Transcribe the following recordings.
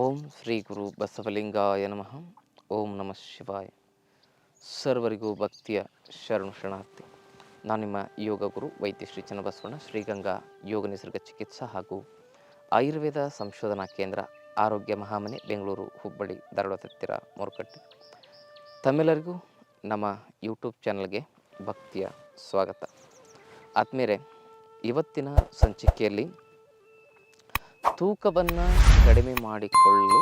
ಓಂ ಶ್ರೀ ಗುರು ಬಸವಲಿಂಗಾಯ ನಮಃ. ಓಂ ನಮಃ ಶಿವಾಯ. ಸರ್ವರಿಗೂ ಭಕ್ತಿಯ ಶರಣಾರ್ಥಿ. ನಾನು ನಿಮ್ಮ ಯೋಗ ಗುರು ವೈದ್ಯ ಶ್ರೀ ಚನ್ನಬಸವಣ್ಣ, ಶ್ರೀಗಂಗಾ ಯೋಗ ನಿಸರ್ಗ ಚಿಕಿತ್ಸಾ ಹಾಗೂ ಆಯುರ್ವೇದ ಸಂಶೋಧನಾ ಕೇಂದ್ರ, ಆರೋಗ್ಯ ಮಹಾಮನೆ, ಬೆಂಗಳೂರು, ಹುಬ್ಬಳ್ಳಿ, ಧಾರವಾಡ ಹತ್ತಿರ ಮೋರ್ಕಟ್ಟಿ. ತಮ್ಮೆಲ್ಲರಿಗೂ ನಮ್ಮ ಯೂಟ್ಯೂಬ್ ಚಾನಲ್ಗೆ ಭಕ್ತಿಯ ಸ್ವಾಗತ. ಆದ್ಮೇಲೆ ಇವತ್ತಿನ ಸಂಚಿಕೆಯಲ್ಲಿ ತೂಕವನ್ನು ಕಡಿಮೆ ಮಾಡಿಕೊಳ್ಳಲು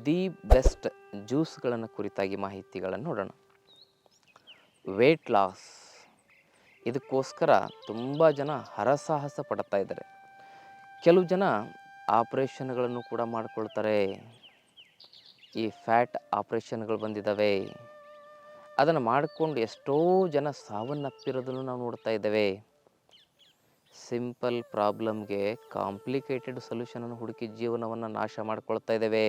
ದಿ ಬೆಸ್ಟ್ ಜ್ಯೂಸ್ಗಳನ್ನು ಕುರಿತಾಗಿ ಮಾಹಿತಿಗಳನ್ನು ನೋಡೋಣ. ವೇಟ್ ಲಾಸ್, ಇದಕ್ಕೋಸ್ಕರ ತುಂಬ ಜನ ಹರಸಾಹಸ ಪಡ್ತಾ ಇದ್ದಾರೆ. ಕೆಲವು ಜನ ಆಪ್ರೇಷನ್ಗಳನ್ನು ಕೂಡ ಮಾಡಿಕೊಳ್ತಾರೆ. ಈ ಫ್ಯಾಟ್ ಆಪ್ರೇಷನ್ಗಳು ಬಂದಿದ್ದಾವೆ. ಅದನ್ನು ಮಾಡಿಕೊಂಡು ಎಷ್ಟೋ ಜನ ಸಾವನ್ನಪ್ಪಿರೋದನ್ನು ನಾವು ನೋಡ್ತಾ ಇದ್ದೇವೆ. ಸಿಂಪಲ್ ಪ್ರಾಬ್ಲಮ್ಗೆ ಕಾಂಪ್ಲಿಕೇಟೆಡ್ ಸೊಲ್ಯೂಷನನ್ನು ಹುಡುಕಿ ಜೀವನವನ್ನು ನಾಶ ಮಾಡ್ಕೊಳ್ತಾ ಇದ್ದೇವೆ.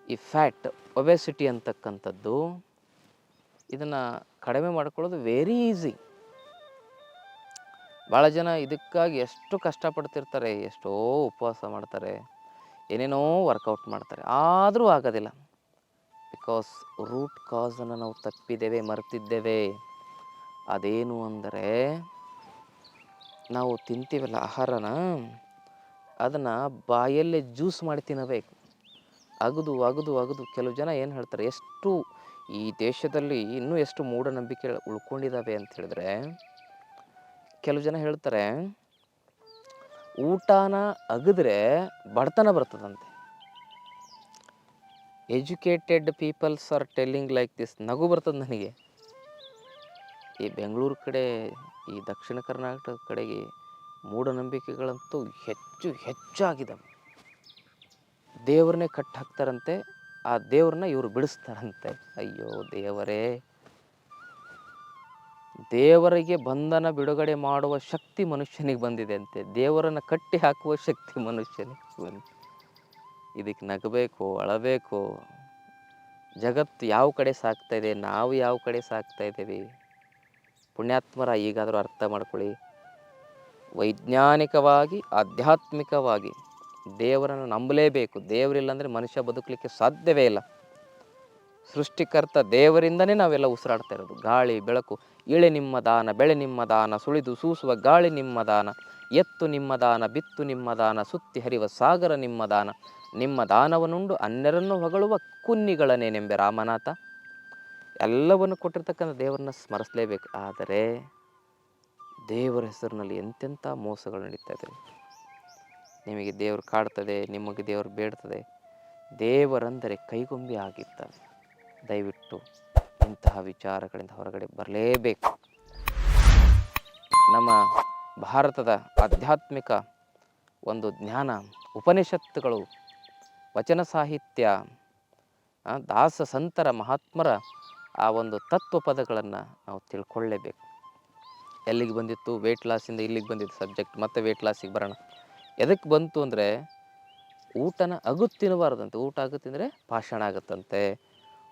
ಈ ಫ್ಯಾಟ್ ಒಬೆಸಿಟಿ ಅಂತಕ್ಕಂಥದ್ದು, ಇದನ್ನು ಕಡಿಮೆ ಮಾಡ್ಕೊಳ್ಳೋದು ವೆರಿ ಈಸಿ. ಭಾಳ ಜನ ಇದಕ್ಕಾಗಿ ಎಷ್ಟು ಕಷ್ಟಪಡ್ತಿರ್ತಾರೆ, ಎಷ್ಟೋ ಉಪವಾಸ ಮಾಡ್ತಾರೆ, ಏನೇನೋ ವರ್ಕೌಟ್ ಮಾಡ್ತಾರೆ, ಆದರೂ ಆಗೋದಿಲ್ಲ. ಬಿಕಾಸ್ ರೂಟ್ ಕಾಸನ್ನು ನಾವು ತಪ್ಪಿದ್ದೇವೆ, ಮರೆತಿದ್ದೇವೆ. ಅದೇನು ಅಂದರೆ, ನಾವು ತಿಂತೀವಲ್ಲ ಆಹಾರನ, ಅದನ್ನು ಬಾಯಲ್ಲೇ ಜ್ಯೂಸ್ ಮಾಡಿ ತಿನ್ನಬೇಕು. ಅಗದು ಅಗದು ಅಗದು. ಕೆಲವು ಜನ ಏನು ಹೇಳ್ತಾರೆ, ಎಷ್ಟು ಈ ದೇಶದಲ್ಲಿ ಇನ್ನೂ ಎಷ್ಟು ಮೂಢನಂಬಿಕೆ ಉಳ್ಕೊಂಡಿದ್ದಾವೆ ಅಂತ ಹೇಳಿದ್ರೆ, ಕೆಲವು ಜನ ಹೇಳ್ತಾರೆ ಊಟನ ಅಗದ್ರೆ ಬಡತನ ಬರ್ತದಂತೆ. Educated peoples are telling like this. ನಗು ಬರ್ತದೆ ನನಗೆ. ಈ ಬೆಂಗಳೂರು ಕಡೆ, ಈ ದಕ್ಷಿಣ ಕರ್ನಾಟಕದ ಕಡೆಗೆ ಮೂಢನಂಬಿಕೆಗಳಂತೂ ಹೆಚ್ಚಾಗಿದ್ದಾವೆ. ದೇವ್ರನ್ನೇ ಕಟ್ಟಿ ಹಾಕ್ತಾರಂತೆ, ಆ ದೇವ್ರನ್ನ ಇವರು ಬಿಡಿಸ್ತಾರಂತೆ. ಅಯ್ಯೋ ದೇವರೇ, ದೇವರಿಗೆ ಬಂಧನ ಬಿಡುಗಡೆ ಮಾಡುವ ಶಕ್ತಿ ಮನುಷ್ಯನಿಗೆ ಬಂದಿದೆ ಅಂತೆ, ದೇವರನ್ನು ಕಟ್ಟಿ ಹಾಕುವ ಶಕ್ತಿ ಮನುಷ್ಯನಿಗೆ ಬಂದಿದೆ. ಇದಕ್ಕೆ ನಗಬೇಕು, ಅಳಬೇಕು? ಜಗತ್ತು ಯಾವ ಕಡೆ ಸಾಕ್ತಾ ಇದೆ, ನಾವು ಯಾವ ಕಡೆ ಸಾಕ್ತಾ ಇದ್ದೇವೆ? ಪುಣ್ಯಾತ್ಮರ, ಈಗಾದರೂ ಅರ್ಥ ಮಾಡ್ಕೊಳ್ಳಿ. ವೈಜ್ಞಾನಿಕವಾಗಿ, ಆಧ್ಯಾತ್ಮಿಕವಾಗಿ ದೇವರನ್ನು ನಂಬಲೇಬೇಕು. ದೇವರಿಲ್ಲ ಅಂದರೆ ಮನುಷ್ಯ ಬದುಕಲಿಕ್ಕೆ ಸಾಧ್ಯವೇ ಇಲ್ಲ. ಸೃಷ್ಟಿಕರ್ತ ದೇವರಿಂದನೇ ನಾವೆಲ್ಲ ಉಸಿರಾಡ್ತಾ ಇರೋದು. ಗಾಳಿ ಬೆಳಕು, ಇಳೆ ನಿಮ್ಮ ದಾನ, ಬೆಳೆ ನಿಮ್ಮ ದಾನ, ಸುಳಿದು ಸೂಸುವ ಗಾಳಿ ನಿಮ್ಮ ದಾನ, ಎತ್ತು ನಿಮ್ಮ ದಾನ, ಬಿತ್ತು ನಿಮ್ಮ ದಾನ, ಸುತ್ತಿ ಹರಿವ ಸಾಗರ ನಿಮ್ಮ ದಾನ, ನಿಮ್ಮ ದಾನವನ್ನುಂಡು ಅನ್ಯರನ್ನು ಹೊಗಳುವ ಕುನ್ನಿಗಳನ್ನೇನೆಂಬೆ ರಾಮನಾಥ. ಎಲ್ಲವನ್ನು ಕೊಟ್ಟಿರ್ತಕ್ಕಂಥ ದೇವರನ್ನ ಸ್ಮರಿಸಲೇಬೇಕು. ಆದರೆ ದೇವರ ಹೆಸರಿನಲ್ಲಿ ಎಂತೆಂಥ ಮೋಸಗಳು ನಡೀತಾ ಇದೆ. ನಿಮಗೆ ದೇವರು ಕಾಡ್ತದೆ, ನಿಮಗೆ ದೇವರು ಬೇಡ್ತದೆ. ದೇವರಂದರೆ ಕೈಗೊಂಬೆ ಆಗಿರ್ತದೆ. ದಯವಿಟ್ಟು ಇಂತಹ ವಿಚಾರಗಳಿಂದ ಹೊರಗಡೆ ಬರಲೇಬೇಕು. ನಮ್ಮ ಭಾರತದ ಆಧ್ಯಾತ್ಮಿಕ ಒಂದು ಜ್ಞಾನ, ಉಪನಿಷತ್ತುಗಳು, ವಚನ ಸಾಹಿತ್ಯ, ದಾಸ ಸಂತರ ಮಹಾತ್ಮರ ಆ ಒಂದು ತತ್ವ ಪದಗಳನ್ನು ನಾವು ತಿಳ್ಕೊಳ್ಳೇಬೇಕು. ಎಲ್ಲಿಗೆ ಬಂದಿತ್ತು? ವೇಟ್ ಲಾಸಿಂದ ಇಲ್ಲಿಗೆ ಬಂದಿತ್ತು ಸಬ್ಜೆಕ್ಟ್. ಮತ್ತೆ ವೇಟ್ ಲಾಸಿಗೆ ಬರೋಣ. ಎದಕ್ಕೆ ಬಂತು ಅಂದರೆ, ಊಟನ ಅಗುತ್ತಿನಬಾರ್ದಂತೆ. ಊಟ ಆಗುತ್ತಿಂದರೆ ಪಾಷಾಣ ಆಗುತ್ತಂತೆ,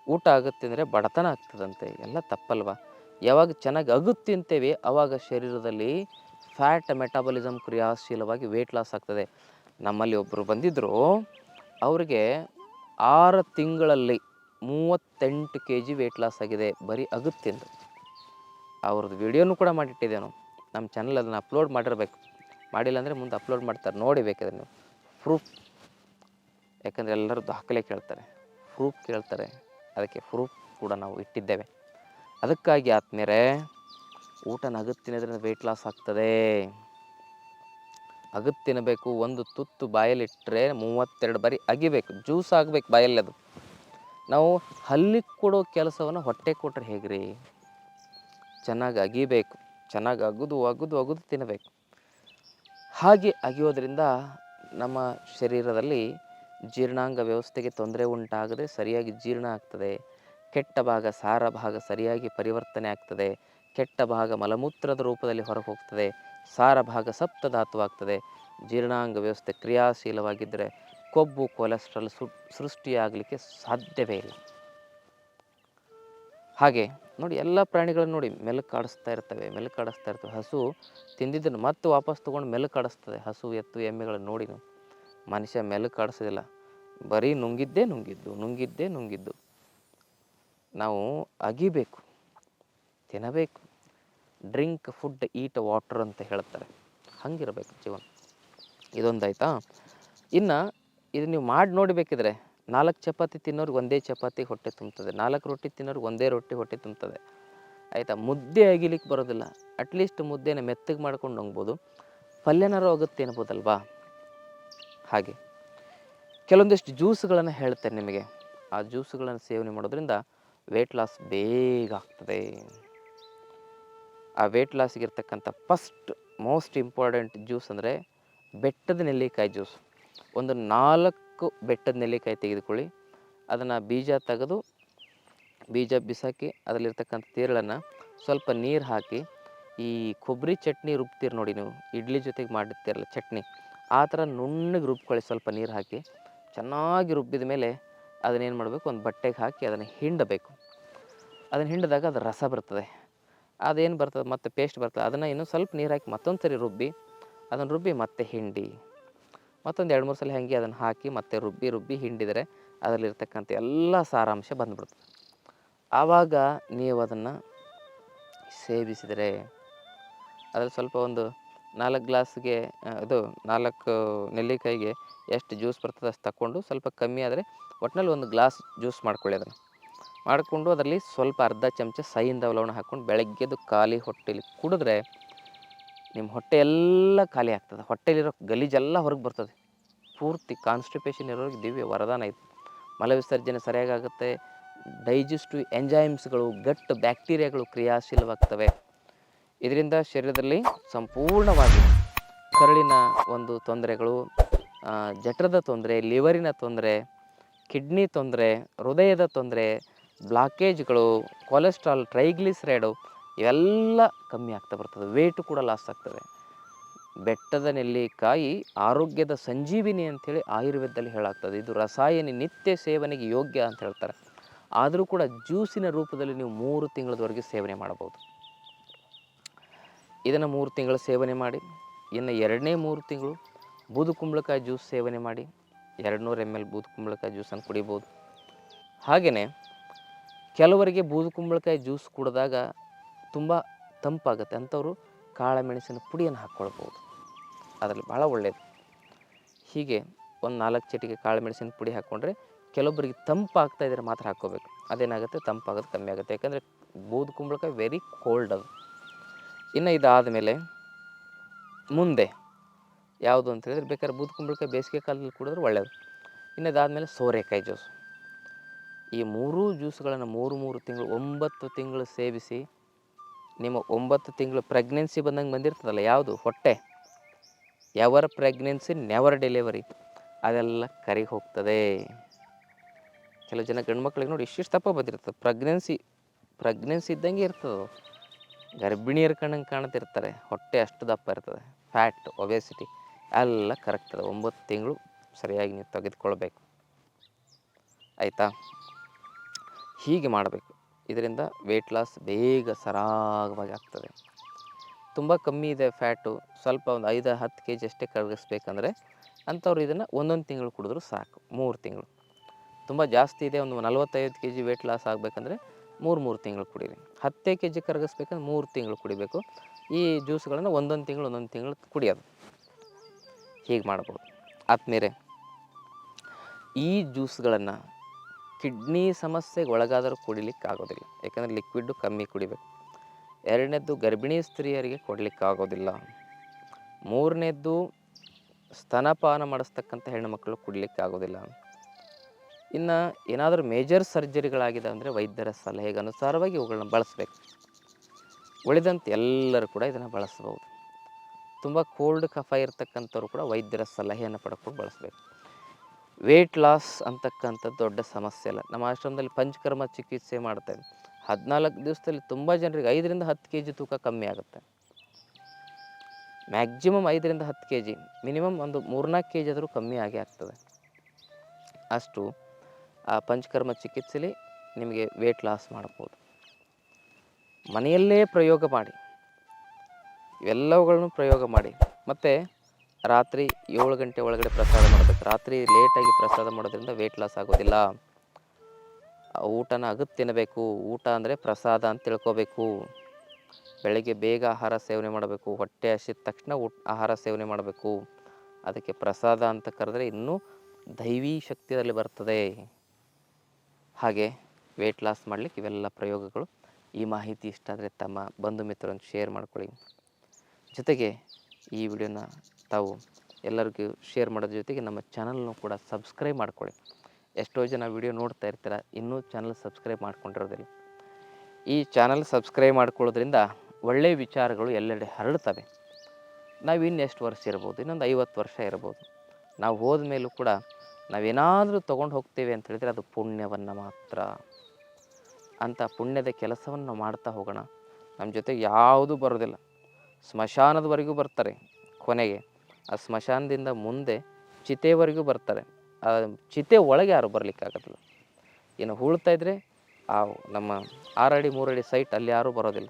ಊಟ ಆಗುತ್ತಿಂದರೆ ಬಡತನ ಆಗ್ತದಂತೆ. ಎಲ್ಲ ತಪ್ಪಲ್ವಾ? ಯಾವಾಗ ಚೆನ್ನಾಗಿ ಅಗುತ್ತಿಂತೇವೆ ಆವಾಗ ಶರೀರದಲ್ಲಿ ಫ್ಯಾಟ್ ಮೆಟಾಬಲಿಸಮ್ ಕ್ರಿಯಾಶೀಲವಾಗಿ ವೇಟ್ ಲಾಸ್ ಆಗ್ತದೆ. ನಮ್ಮಲ್ಲಿ ಒಬ್ಬರು ಬಂದಿದ್ದರು, ಅವರಿಗೆ 6 ತಿಂಗಳಲ್ಲಿ 38 kg ವೇಟ್ ಲಾಸ್ ಆಗಿದೆ, ಬರೀ ಅಗುತ್ತಿಂದ. ಅವ್ರದ್ದು ವಿಡಿಯೋನು ಕೂಡ ಮಾಡಿಟ್ಟಿದ್ದೆ ನಾವು ನಮ್ಮ ಚಾನಲ್. ಅದನ್ನು ಅಪ್ಲೋಡ್ ಮಾಡಿರಬೇಕು. ಮಾಡಿಲ್ಲ ಅಂದರೆ ಮುಂದೆ ಅಪ್ಲೋಡ್ ಮಾಡ್ತಾರೆ, ನೋಡಿ ಬೇಕಾದ್ರೆ ನೀವು. ಪ್ರೂಫ್, ಯಾಕಂದರೆ ಎಲ್ಲರೂ ದಾಖಲೆ ಕೇಳ್ತಾರೆ, ಪ್ರೂಫ್ ಕೇಳ್ತಾರೆ. ಅದಕ್ಕೆ ಪ್ರೂಫ್ ಕೂಡ ನಾವು ಇಟ್ಟಿದ್ದೇವೆ. ಅದಕ್ಕಾಗಿ ಆದ್ಮೇಲೆ ಊಟನ ಅಗತ್ತಿನದ್ರಿಂದ ವೇಟ್ ಲಾಸ್ ಆಗ್ತದೆ. ಅಗತ್ತಿನಬೇಕು. ಒಂದು ತುತ್ತು ಬಾಯಲ್ಲಿಟ್ಟರೆ 32 ಬಾರಿ ಅಗಿಬೇಕು. ಜ್ಯೂಸ್ ಆಗಬೇಕು ಬಾಯಲ್ಲಿ. ಅದು ನಾವು ಹಲ್ಲಿಗೆ ಕೊಡೋ ಕೆಲಸವನ್ನು ಹೊಟ್ಟೆ ಕೊಟ್ಟರೆ ಹೇಗ್ರಿ? ಚೆನ್ನಾಗಿ ಅಗಿಬೇಕು. ಚೆನ್ನಾಗಿ ಅಗದು ಅಗದು ಅಗದು ತಿನ್ನಬೇಕು. ಹಾಗೆ ಅಗಿಯೋದ್ರಿಂದ ನಮ್ಮ ಶರೀರದಲ್ಲಿ ಜೀರ್ಣಾಂಗ ವ್ಯವಸ್ಥೆಗೆ ತೊಂದರೆ ಉಂಟಾಗದೆ ಸರಿಯಾಗಿ ಜೀರ್ಣ ಆಗ್ತದೆ. ಕೆಟ್ಟ ಭಾಗ, ಸಾರ ಭಾಗ ಸರಿಯಾಗಿ ಪರಿವರ್ತನೆ ಆಗ್ತದೆ. ಕೆಟ್ಟ ಭಾಗ ಮಲಮೂತ್ರದ ರೂಪದಲ್ಲಿ ಹೊರಗೆ ಹೋಗ್ತದೆ. ಸಾರ ಭಾಗ ಸಪ್ತಧಾತುವಾಗ್ತದೆ. ಜೀರ್ಣಾಂಗ ವ್ಯವಸ್ಥೆ ಕ್ರಿಯಾಶೀಲವಾಗಿದ್ದರೆ ಕೊಬ್ಬು, ಕೊಲೆಸ್ಟ್ರಾಲ್ ಸೃಷ್ಟಿಯಾಗಲಿಕ್ಕೆ ಸಾಧ್ಯವೇ ಇಲ್ಲ. ಹಾಗೆ ನೋಡಿ, ಎಲ್ಲ ಪ್ರಾಣಿಗಳನ್ನು ನೋಡಿ, ಮೆಲುಕು ಆಡಿಸ್ತಾ ಇರ್ತವೆ. ಹಸು ತಿಂದಿದ್ದನ್ನು ಮತ್ತೆ ವಾಪಸ್ ತೊಗೊಂಡು ಮೆಲುಕು ಆಡಿಸ್ತದೆ. ಹಸು, ಎತ್ತು, ಎಮ್ಮೆಗಳನ್ನು ನೋಡಿ. ಮನುಷ್ಯ ಮೆಲುಕು ಆಡಿಸೋದಿಲ್ಲ. ಬರೀ ನುಂಗಿದ್ದು. ನಾವು ಅಗಿಬೇಕು, ತಿನ್ನಬೇಕು. ಡ್ರಿಂಕ್ ಫುಡ್ ಈಟ್ ವಾಟರ್ ಅಂತ ಹೇಳ್ತಾರೆ. ಹಂಗಿರಬೇಕು ಜೀವನ. ಇದೊಂದಾಯ್ತಾ. ಇನ್ನು ಇದು ನೀವು ಮಾಡಿ ನೋಡಬೇಕಿದ್ರೆ 4 ಚಪಾತಿ ತಿನ್ನೋರಿಗೆ ಒಂದೇ ಚಪಾತಿ ಹೊಟ್ಟೆ ತುಂಬ್ತದೆ, 4 ರೊಟ್ಟಿ ತಿನ್ನೋರಿಗೆ ಒಂದೇ ರೊಟ್ಟಿ ಹೊಟ್ಟೆ ತುಂಬ್ತದೆ, ಆಯಿತಾ. ಮುದ್ದೆ ಅಗಿಲಿಕ್ಕೆ ಬರೋದಿಲ್ಲ, ಅಟ್ಲೀಸ್ಟ್ ಮುದ್ದೆನ ಮೆತ್ತಗೆ ಮಾಡ್ಕೊಂಡು ನುಂಗ್ಬೋದು, ಪಲ್ಯನಾರು ಆಗುತ್ತೆ ಅನ್ಬೋದಲ್ವಾ. ಹಾಗೆ ಕೆಲವೊಂದಿಷ್ಟು ಜ್ಯೂಸ್ಗಳನ್ನು ಹೇಳ್ತೇನೆ ನಿಮಗೆ. ಆ ಜ್ಯೂಸ್ಗಳನ್ನು ಸೇವನೆ ಮಾಡೋದ್ರಿಂದ ವೆಯ್ಟ್ ಲಾಸ್ ಬೇಗ ಆಗ್ತದೆ. ಆ ವೆಯ್ಟ್ ಲಾಸ್ಗಿರ್ತಕ್ಕಂಥ ಫಸ್ಟ್ ಮೋಸ್ಟ್ ಇಂಪಾರ್ಟೆಂಟ್ ಜ್ಯೂಸ್ ಅಂದರೆ ಬೆಟ್ಟದ ನೆಲ್ಲಿಕಾಯಿ ಜ್ಯೂಸ್. ಒಂದು 4 ಬೆಟ್ಟದ ನೆಲ್ಲಿಕಾಯಿ ತೆಗೆದುಕೊಳ್ಳಿ, ಅದನ್ನು ಬೀಜ ತೆಗೆದು ಬೀಜ ಬಿಸಾಕಿ ಅದರಲ್ಲಿರ್ತಕ್ಕಂಥ ತೀರಳನ್ನು ಸ್ವಲ್ಪ ನೀರು ಹಾಕಿ, ಈ ಕೊಬ್ಬರಿ ಚಟ್ನಿ ರುಬ್ತೀರಿ ನೋಡಿ ನೀವು, ಇಡ್ಲಿ ಜೊತೆಗೆ ಮಾಡಿರ್ತೀರಲ್ಲ ಚಟ್ನಿ, ಆ ಥರ ನುಣ್ಣಗೆ ರುಬ್ಕೊಳ್ಳಿ. ಸ್ವಲ್ಪ ನೀರು ಹಾಕಿ ಚೆನ್ನಾಗಿ ರುಬ್ಬಿದ ಮೇಲೆ ಅದನ್ನೇನು ಮಾಡಬೇಕು, ಒಂದು ಬಟ್ಟೆಗೆ ಹಾಕಿ ಅದನ್ನು ಹಿಂಡಬೇಕು. ಅದನ್ನು ಹಿಂಡಿದಾಗ ಅದು ರಸ ಬರ್ತದೆ. ಅದೇನು ಬರ್ತದೆ ಮತ್ತು ಪೇಸ್ಟ್ ಬರ್ತದೆ. ಅದನ್ನು ಇನ್ನೂ ಸ್ವಲ್ಪ ನೀರು ಹಾಕಿ ಮತ್ತೊಂದು ಸರಿ ರುಬ್ಬಿ, ಅದನ್ನು ರುಬ್ಬಿ ಮತ್ತೆ ಹಿಂಡಿ, ಮತ್ತೊಂದು 2-3 ಸಲ ಹಾಗೆ ಅದನ್ನು ಹಾಕಿ ಮತ್ತೆ ರುಬ್ಬಿ ಹಿಂಡಿದರೆ ಅದರಲ್ಲಿರ್ತಕ್ಕಂಥ ಎಲ್ಲ ಸಾರಾಂಶ ಬಂದುಬಿಡ್ತದೆ. ಆವಾಗ ನೀವು ಅದನ್ನು ಸೇವಿಸಿದರೆ ಅದರಲ್ಲಿ ಸ್ವಲ್ಪ ಒಂದು 4 ಗ್ಲಾಸ್ಗೆ ಇದು 4 ನೆಲ್ಲಿಕಾಯಿಗೆ ಎಷ್ಟು ಜ್ಯೂಸ್ ಬರ್ತದೆ ಅಷ್ಟು ತಗೊಂಡು, ಸ್ವಲ್ಪ ಕಮ್ಮಿ ಆದರೆ ಒಟ್ಟಿನಲ್ಲಿ 1 ಗ್ಲಾಸ್ ಜ್ಯೂಸ್ ಮಾಡ್ಕೊಳ್ಳಿ. ಅದನ್ನು ಮಾಡಿಕೊಂಡು ಅದರಲ್ಲಿ ಸ್ವಲ್ಪ ಅರ್ಧ ಚಮಚ ಸೈಂಧವ ಲವಣ ಹಾಕ್ಕೊಂಡು ಬೆಳಗ್ಗೆದು ಖಾಲಿ ಹೊಟ್ಟೆಲಿ ಕುಡಿದ್ರೆ ನಿಮ್ಮ ಹೊಟ್ಟೆ ಎಲ್ಲ ಖಾಲಿ ಆಗ್ತದೆ. ಹೊಟ್ಟೆಲಿರೋ ಗಲೀಜೆಲ್ಲ ಹೊರಗೆ ಬರ್ತದೆ. ಪೂರ್ತಿ ಕಾನ್ಸ್ಟಿಪೇಷನ್ ಇರೋರಿಗೆ ದಿವ್ಯ ವರದಾನ ಇದು. ಮಲವಿಸರ್ಜನೆ ಸರಿಯಾಗಿ ಆಗುತ್ತೆ, ಡೈಜೆಸ್ಟಿವ್ ಎಂಜೈಮ್ಸ್ಗಳು, ಗಟ್ ಬ್ಯಾಕ್ಟೀರಿಯಾಗಳು ಕ್ರಿಯಾಶೀಲವಾಗ್ತವೆ. ಇದರಿಂದ ಶರೀರದಲ್ಲಿ ಸಂಪೂರ್ಣವಾಗಿ ಕರುಳಿನ ಒಂದು ತೊಂದರೆಗಳು, ಜಠರದ ತೊಂದರೆ, ಲಿವರಿನ ತೊಂದರೆ, ಕಿಡ್ನಿ ತೊಂದರೆ, ಹೃದಯದ ತೊಂದರೆ, ಬ್ಲಾಕೇಜ್ಗಳು, ಕೊಲೆಸ್ಟ್ರಾಲ್, ಟ್ರೈಗ್ಲಿಸರೈಡು ಇವೆಲ್ಲ ಕಮ್ಮಿ ಆಗ್ತಾ ಬರ್ತದೆ. ವೇಟು ಕೂಡ ಲಾಸ್ ಆಗ್ತದೆ. ಬೆಟ್ಟದ ನೆಲ್ಲಿಕಾಯಿ ಆರೋಗ್ಯದ ಸಂಜೀವಿನಿ ಅಂಥೇಳಿ ಆಯುರ್ವೇದದಲ್ಲಿ ಹೇಳಾಗ್ತದೆ. ಇದು ರಸಾಯನಿ ನಿತ್ಯ ಸೇವನೆಗೆ ಯೋಗ್ಯ ಅಂತ ಹೇಳ್ತಾರೆ. ಆದರೂ ಕೂಡ ಜ್ಯೂಸಿನ ರೂಪದಲ್ಲಿ ನೀವು 3 ತಿಂಗಳವರೆಗೆ ಸೇವನೆ ಮಾಡಬಹುದು. ಇದನ್ನು 3 ತಿಂಗಳು ಸೇವನೆ ಮಾಡಿ, ಇನ್ನು 2ನೇ 3 ತಿಂಗಳು ಬೂದುಕುಂಬಳಕಾಯಿ ಜ್ಯೂಸ್ ಸೇವನೆ ಮಾಡಿ. 200 ml ಬೂದುಕುಂಬಳಕಾಯಿ ಜ್ಯೂಸನ್ನು ಕುಡಿಬೋದು. ಹಾಗೆಯೇ ಕೆಲವರಿಗೆ ಬೂದುಕುಂಬಳಕಾಯಿ ಜ್ಯೂಸ್ ಕುಡಿದಾಗ ತುಂಬ ತಂಪಾಗುತ್ತೆ, ಅಂಥವರು ಕಾಳುಮೆಣಸಿನ ಪುಡಿಯನ್ನು ಹಾಕ್ಕೊಳ್ಬೋದು, ಅದರಲ್ಲಿ ಭಾಳ ಒಳ್ಳೆಯದು. ಹೀಗೆ ಒಂದು 4 ಚಿಟಿಕೆ ಕಾಳುಮೆಣಸಿನ ಪುಡಿ ಹಾಕ್ಕೊಂಡ್ರೆ ಕೆಲವೊಬ್ಬರಿಗೆ ತಂಪಾಗ್ತಾ ಇದ್ದರೆ ಮಾತ್ರ ಹಾಕ್ಕೋಬೇಕು. ಅದೇನಾಗುತ್ತೆ, ತಂಪಾಗೋದು ಕಮ್ಮಿ ಆಗುತ್ತೆ. ಯಾಕಂದರೆ ಬೂದುಕುಂಬಳಕಾಯಿ ವೆರಿ ಕೋಲ್ಡ್ ಅದು. ಇನ್ನು ಇದಾದ ಮೇಲೆ ಮುಂದೆ ಯಾವುದು ಅಂತ ಹೇಳಿದ್ರೆ, ಬೇಕಾದ್ರೆ ಬೂದುಕುಂಬಳಕಾಯಿ ಬೇಸಿಗೆ ಕಾಲದಲ್ಲಿ ಕುಡಿದ್ರೆ ಒಳ್ಳೆಯದು. ಇನ್ನು ಇದಾದಮೇಲೆ ಸೋರೆಕಾಯಿ ಜ್ಯೂಸ್. ಈ 3 ಜ್ಯೂಸ್ಗಳನ್ನು 3 ತಿಂಗಳು 9 ತಿಂಗಳು ಸೇವಿಸಿ, ನಿಮ್ಮ 9 ತಿಂಗಳು ಪ್ರೆಗ್ನೆನ್ಸಿ ಬಂದಿರ್ತದಲ್ಲ, ಯಾವುದು ಹೊಟ್ಟೆ, ಎವರ್ ಪ್ರೆಗ್ನೆನ್ಸಿ ನೆವರ್ ಡೆಲಿವರಿ, ಅದೆಲ್ಲ ಕರಿಗೆ ಹೋಗ್ತದೆ. ಕೆಲವು ಜನ ಗಂಡು ಮಕ್ಕಳಿಗೆ ನೋಡಿ ಇಷ್ಟಿಷ್ಟು ದಪ್ಪ ಬಂದಿರ್ತದೆ, ಪ್ರೆಗ್ನೆನ್ಸಿ ಇದ್ದಂಗೆ ಇರ್ತದೆ. ಗರ್ಭಿಣಿಯರ ಕಣ್ಣಂಗೆ ಕಾಣ್ತಿರ್ತಾರೆ, ಹೊಟ್ಟೆ ಅಷ್ಟು ದಪ್ಪ ಇರ್ತದೆ. ಫ್ಯಾಟ್, ಒಬೆಸಿಟಿ ಎಲ್ಲ ಕರಗ್ತದೆ. 9 ತಿಂಗಳು ಸರಿಯಾಗಿ ನೀವು ತೆಗೆದುಕೊಳ್ಬೇಕು, ಆಯಿತಾ. ಹೀಗೆ ಮಾಡಬೇಕು. ಇದರಿಂದ ವೆಯ್ಟ್ ಲಾಸ್ ಬೇಗ ಸರಾಗವಾಗಿ ಆಗ್ತದೆ. ತುಂಬ ಕಮ್ಮಿ ಇದೆ ಫ್ಯಾಟು, ಸ್ವಲ್ಪ ಒಂದು 5-10 kg ಅಷ್ಟೇ ಕರಗಿಸ್ಬೇಕಂದ್ರೆ ಅಂಥವ್ರು ಇದನ್ನು 1 ತಿಂಗಳು ಕುಡಿದ್ರೂ ಸಾಕು. 3 ತಿಂಗಳು ತುಂಬ ಜಾಸ್ತಿ ಇದೆ, ಒಂದು 45 kg ವೆಯ್ಟ್ ಲಾಸ್ ಆಗಬೇಕಂದ್ರೆ 3 ತಿಂಗಳು ಕುಡೀರಿ. 10 kg ಕರಗಿಸ್ಬೇಕಂದ್ರೆ 3 ತಿಂಗಳು ಕುಡಿಬೇಕು. ಈ ಜ್ಯೂಸ್ಗಳನ್ನು 1 ತಿಂಗಳು ಕುಡಿಯೋದು. ಹೀಗೆ ಮಾಡ್ಬೋದು. ಆದ್ಮೇಲೆ ಈ ಜ್ಯೂಸ್ಗಳನ್ನು ಕಿಡ್ನಿ ಸಮಸ್ಯೆಗೆ ಒಳಗಾದರೂ ಕುಡಿಲಿಕ್ಕೆ ಆಗೋದಿಲ್ಲ, ಯಾಕಂದರೆ ಲಿಕ್ವಿಡ್ಡು ಕಮ್ಮಿ ಕುಡಿಬೇಕು. 2ನೇದ್ದು ಗರ್ಭಿಣಿ ಸ್ತ್ರೀಯರಿಗೆ ಕೊಡಲಿಕ್ಕೆ ಆಗೋದಿಲ್ಲ. 3ನೇದ್ದು ಸ್ತನಪಾನ ಮಾಡಿಸ್ತಕ್ಕಂಥ ಹೆಣ್ಣುಮಕ್ಕಳು ಕುಡಿಲಿಕ್ಕೆ ಆಗೋದಿಲ್ಲ. ಇನ್ನು ಏನಾದರೂ ಮೇಜರ್ ಸರ್ಜರಿಗಳಾಗಿದೆ ಅಂದರೆ ವೈದ್ಯರ ಸಲಹೆಗೆ ಅನುಸಾರವಾಗಿ ಇವುಗಳನ್ನ ಬಳಸಬೇಕು. ಉಳಿದಂತೆ ಎಲ್ಲರೂ ಕೂಡ ಇದನ್ನು ಬಳಸ್ಬೋದು. ತುಂಬ ಕೋಲ್ಡ್ ಕಫ ಇರ್ತಕ್ಕಂಥವ್ರು ಕೂಡ ವೈದ್ಯರ ಸಲಹೆಯನ್ನು ಪಡ್ಕೊಂಡು ಬಳಸಬೇಕು. ವೆಯ್ಟ್ ಲಾಸ್ ಅಂತಕ್ಕಂಥದ್ದು ದೊಡ್ಡ ಸಮಸ್ಯೆ ಅಲ್ಲ. ನಮ್ಮ ಆಶ್ರಮದಲ್ಲಿ ಪಂಚಕರ್ಮ ಚಿಕಿತ್ಸೆ ಮಾಡ್ತೇವೆ. 14 ದಿವಸದಲ್ಲಿ ತುಂಬ ಜನರಿಗೆ 5-10 kg ತೂಕ ಕಮ್ಮಿ ಆಗುತ್ತೆ. ಮ್ಯಾಕ್ಸಿಮಮ್ 5-10 kg, ಮಿನಿಮಮ್ ಒಂದು 3-4 kg ಆದರೂ ಕಮ್ಮಿ ಆಗೇ ಆಗ್ತದೆ. ಅಷ್ಟು ಆ ಪಂಚಕರ್ಮ ಚಿಕಿತ್ಸೆಯಲ್ಲಿ ನಿಮಗೆ ವೆಯ್ಟ್ ಲಾಸ್ ಮಾಡ್ಬೋದು. ಮನೆಯಲ್ಲೇ ಪ್ರಯೋಗ ಮಾಡಿ, ಇವೆಲ್ಲವುಗಳನ್ನು ಪ್ರಯೋಗ ಮಾಡಿ. ಮತ್ತು ರಾತ್ರಿ 7 ಗಂಟೆ ಒಳಗಡೆ ಪ್ರಸಾದ ಮಾಡಬೇಕು. ರಾತ್ರಿ ಲೇಟಾಗಿ ಪ್ರಸಾದ ಮಾಡೋದ್ರಿಂದ ವೆಯ್ಟ್ ಲಾಸ್ ಆಗೋದಿಲ್ಲ. ಊಟನ ಅಗದು ತಿನ್ನಬೇಕು. ಊಟ ಅಂದರೆ ಪ್ರಸಾದ ಅಂತ ತಿಳ್ಕೊಬೇಕು. ಬೆಳಗ್ಗೆ ಬೇಗ ಆಹಾರ ಸೇವನೆ ಮಾಡಬೇಕು. ಹೊಟ್ಟೆ ಹಸಿದ ತಕ್ಷಣ ಆಹಾರ ಸೇವನೆ ಮಾಡಬೇಕು. ಅದಕ್ಕೆ ಪ್ರಸಾದ ಅಂತ ಕರೆದ್ರೆ ಇನ್ನೂ ದೈವೀ ಶಕ್ತಿಯಲ್ಲಿ ಬರ್ತದೆ. ಹಾಗೆ ವೆಯ್ಟ್ ಲಾಸ್ ಮಾಡಲಿಕ್ಕೆ ಇವೆಲ್ಲ ಪ್ರಯೋಗಗಳು. ಈ ಮಾಹಿತಿ ಇಷ್ಟ ಆದರೆ ತಮ್ಮ ಬಂಧು ಮಿತ್ರರನ್ನು ಶೇರ್ ಮಾಡ್ಕೊಳ್ಳಿ. ಜೊತೆಗೆ ಈ ವಿಡಿಯೋನ ತಾವು ಎಲ್ಲರಿಗೂ ಶೇರ್ ಮಾಡೋದ್ರ ಜೊತೆಗೆ ನಮ್ಮ ಚಾನಲ್ನು ಕೂಡ ಸಬ್ಸ್ಕ್ರೈಬ್ ಮಾಡ್ಕೊಳ್ಳಿ. ಎಷ್ಟೋ ಜನ ವಿಡಿಯೋ ನೋಡ್ತಾ ಇರ್ತೀರ, ಇನ್ನೂ ಚಾನಲ್ ಸಬ್ಸ್ಕ್ರೈಬ್ ಮಾಡ್ಕೊಂಡಿರೋದಿಲ್ಲ. ಈ ಚಾನಲ್ ಸಬ್ಸ್ಕ್ರೈಬ್ ಮಾಡ್ಕೊಳ್ಳೋದ್ರಿಂದ ಒಳ್ಳೆಯ ವಿಚಾರಗಳು ಎಲ್ಲೆಡೆ ಹರಡ್ತವೆ. ನಾವು ಇನ್ನೆಷ್ಟು ವರ್ಷ ಇರ್ಬೋದು, ಇನ್ನೊಂದು 50 ವರ್ಷ ಇರ್ಬೋದು. ನಾವು ಹೋದ ಮೇಲೂ ಕೂಡ ನಾವೇನಾದರೂ ತೊಗೊಂಡು ಹೋಗ್ತೇವೆ ಅಂತ ಹೇಳಿದರೆ ಅದು ಪುಣ್ಯವನ್ನು ಮಾತ್ರ. ಅಂಥ ಪುಣ್ಯದ ಕೆಲಸವನ್ನು ಮಾಡ್ತಾ ಹೋಗೋಣ. ನಮ್ಮ ಜೊತೆಗೆ ಯಾವುದೂ ಬರೋದಿಲ್ಲ. ಸ್ಮಶಾನದವರೆಗೂ ಬರ್ತಾರೆ. ಕೊನೆಗೆ ಆ ಸ್ಮಶಾನದಿಂದ ಮುಂದೆ ಚಿತೆವರೆಗೂ ಬರ್ತಾರೆ. ಆ ಚಿತೆ ಒಳಗೆ ಯಾರು ಬರಲಿಕ್ಕಾಗೋದಿಲ್ಲ. ಇನ್ನು ಹೂಳ್ತಾ ಇದ್ದರೆ ಆ ನಮ್ಮ 6 ಅಡಿ 3 ಅಡಿ ಸೈಟ್ ಅಲ್ಲಿ ಯಾರೂ ಬರೋದಿಲ್ಲ.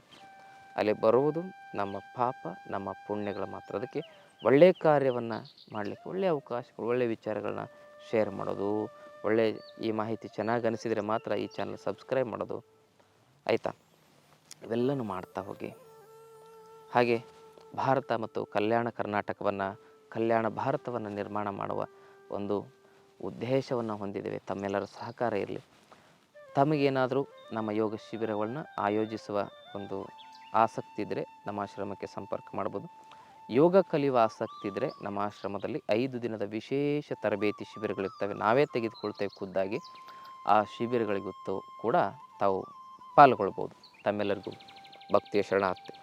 ಅಲ್ಲಿ ಬರುವುದು ನಮ್ಮ ಪಾಪ, ನಮ್ಮ ಪುಣ್ಯಗಳು ಮಾತ್ರ. ಅದಕ್ಕೆ ಒಳ್ಳೆಯ ಕಾರ್ಯವನ್ನು ಮಾಡಲಿಕ್ಕೆ ಒಳ್ಳೆಯ ಅವಕಾಶಗಳು, ಒಳ್ಳೆಯ ವಿಚಾರಗಳನ್ನ ಶೇರ್ ಮಾಡೋದು, ಈ ಮಾಹಿತಿ ಚೆನ್ನಾಗಿ ಅನಿಸಿದರೆ ಮಾತ್ರ ಈ ಚಾನಲ್ ಸಬ್ಸ್ಕ್ರೈಬ್ ಮಾಡೋದು, ಆಯಿತಾ? ಇವೆಲ್ಲನೂ ಮಾಡ್ತಾ ಹೋಗಿ. ಹಾಗೆ ಭಾರತ ಮತ್ತು ಕಲ್ಯಾಣ ಕರ್ನಾಟಕವನ್ನು, ಕಲ್ಯಾಣ ಭಾರತವನ್ನು ನಿರ್ಮಾಣ ಮಾಡುವ ಒಂದು ಉದ್ದೇಶವನ್ನು ಹೊಂದಿದ್ದೇವೆ. ತಮ್ಮೆಲ್ಲರ ಸಹಕಾರ ಇರಲಿ. ತಮಗೇನಾದರೂ ನಮ್ಮ ಯೋಗ ಶಿಬಿರಗಳನ್ನ ಆಯೋಜಿಸುವ ಒಂದು ಆಸಕ್ತಿ ಇದ್ದರೆ ನಮ್ಮ ಆಶ್ರಮಕ್ಕೆ ಸಂಪರ್ಕ ಮಾಡ್ಬೋದು. ಯೋಗ ಕಲಿಯುವ ಆಸಕ್ತಿ ಇದ್ದರೆ ನಮ್ಮ ಆಶ್ರಮದಲ್ಲಿ 5 ದಿನದ ವಿಶೇಷ ತರಬೇತಿ ಶಿಬಿರಗಳಿರ್ತವೆ. ನಾವೇ ತೆಗೆದುಕೊಳ್ತೇವೆ ಖುದ್ದಾಗಿ. ಆ ಶಿಬಿರಗಳಿಗೊತ್ತು ಕೂಡ ತಾವು ಪಾಲ್ಗೊಳ್ಬೋದು. ತಮ್ಮೆಲ್ಲರಿಗೂ ಭಕ್ತಿಯ ಶರಣಾರ್ಥಿ.